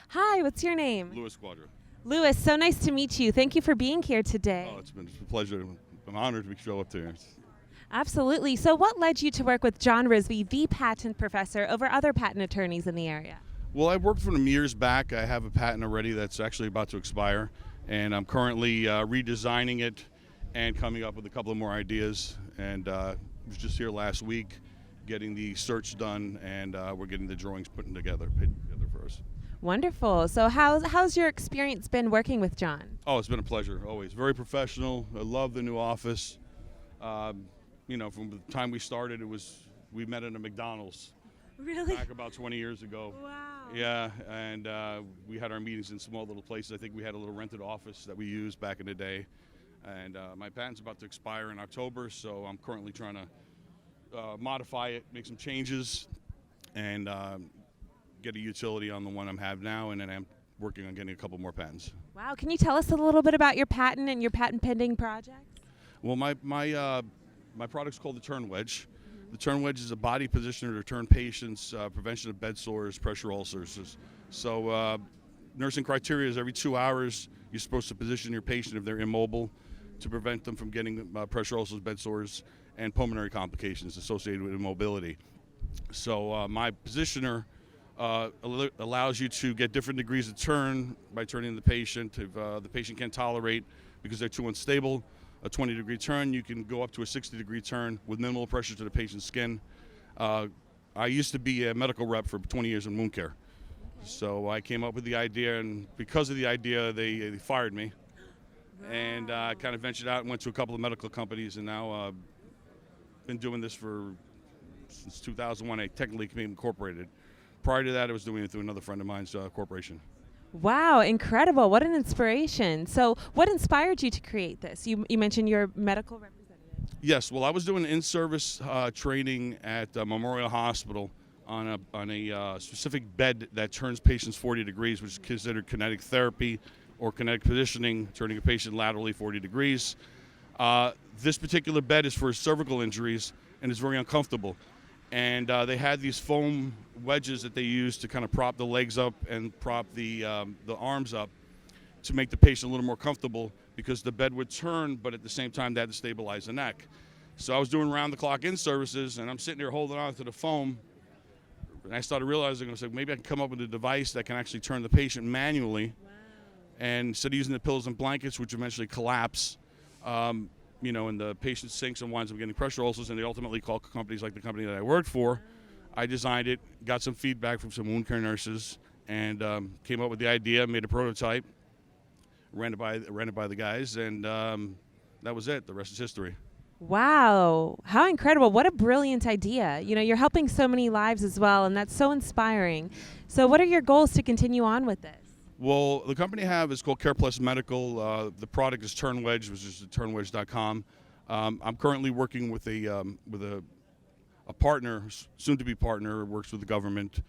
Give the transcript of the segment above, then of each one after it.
Hi, what's your name? Louis Cuadra. Louis, so nice to meet you. Thank you for being here today. Oh, it's been a pleasure. I'm honored to show up there. Absolutely. So what led you to work with John Rizvi, the patent professor, over other patent attorneys in the area? Well, I worked for them years back. I have a patent already that's actually about to expire, and I'm currently redesigning it and coming up with a couple of more ideas. And I was just here last week getting the search done, and we're getting the drawings put together for us. Wonderful. So how's your experience been working with John? Oh, it's been a pleasure, always. Very professional. I love the new office. From the time we started, we met at a McDonald's. Really? Back about 20 years ago. Wow. Yeah, and we had our meetings in small little places. I think we had a little rented office that we used back in the day. And my patent's about to expire in October, so I'm currently trying to modify it, make some changes, and get a utility on the one I have now, and then I'm working on getting a couple more patents. Wow. Can you tell us a little bit about your patent and your patent pending project? Well, my product's called the Turn Wedge. The Turn Wedge is a body positioner to turn patients, prevention of bedsores, pressure ulcers. So nursing criteria is every 2 hours you're supposed to position your patient if they're immobile to prevent them from getting pressure ulcers, bedsores, and pulmonary complications associated with immobility. So my positioner allows you to get different degrees of turn by turning the patient. If the patient can't tolerate because they're too unstable, a 20-degree turn, you can go up to a 60-degree turn with minimal pressure to the patient's skin. I used to be a medical rep for 20 years in wound care. So I came up with the idea, and because of the idea, they fired me. Wow. And I kind of ventured out and went to a couple of medical companies, and now been doing this since 2001. I technically became incorporated. Prior to that, I was doing it through another friend of mine's corporation. Wow, incredible. What an inspiration. So what inspired you to create this? You mentioned your medical representative. Yes, well, I was doing in-service training at Memorial Hospital on a specific bed that turns patients 40 degrees, which is considered kinetic therapy or kinetic positioning, turning a patient laterally 40 degrees. This particular bed is for cervical injuries, and it's very uncomfortable. And they had these foam wedges that they used to kind of prop the legs up and prop the arms up to make the patient a little more comfortable, because the bed would turn, but at the same time they had to stabilize the neck. So I was doing round-the-clock in-services, and I'm sitting there holding on to the foam, and I started realizing, I was like, maybe I can come up with a device that can actually turn the patient manually. Wow. And instead of using the pillows and blankets, which eventually collapse, and the patient sinks and winds up getting pressure ulcers, and they ultimately call companies like the company that I worked for. I designed it, got some feedback from some wound care nurses, and came up with the idea, made a prototype, ran it by the guys, and that was it. The rest is history. Wow, how incredible. What a brilliant idea. You're helping so many lives as well, and that's so inspiring. So what are your goals to continue on with this? Well, the company I have is called Care Plus Medical. The product is Turn Wedge, which is turnwedge.com. I'm currently working with a partner, soon-to-be partner, works with the government,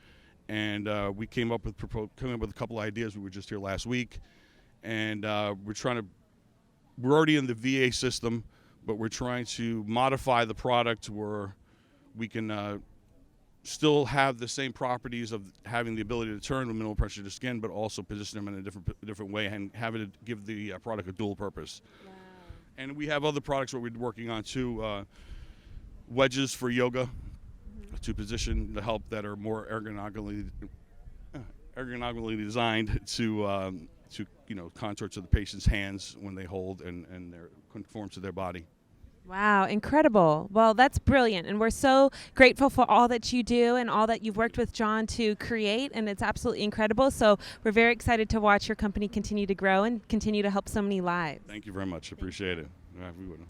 and we came up with a couple ideas. We were just here last week, and we're already in the VA system, but we're trying to modify the product where we can still have the same properties of having the ability to turn with minimal pressure to the skin, but also position them in a different way and have it give the product a dual purpose. Wow. And we have other products that we're working on too, wedges for yoga, to position the help that are more ergonomically designed to contour to the patient's hands when they hold and they're conform to their body. Wow, incredible. Well, that's brilliant, and we're so grateful for all that you do and all that you've worked with John to create, and it's absolutely incredible. So we're very excited to watch your company continue to grow and continue to help so many lives. Thank you very much. Appreciate it. Yeah, we would.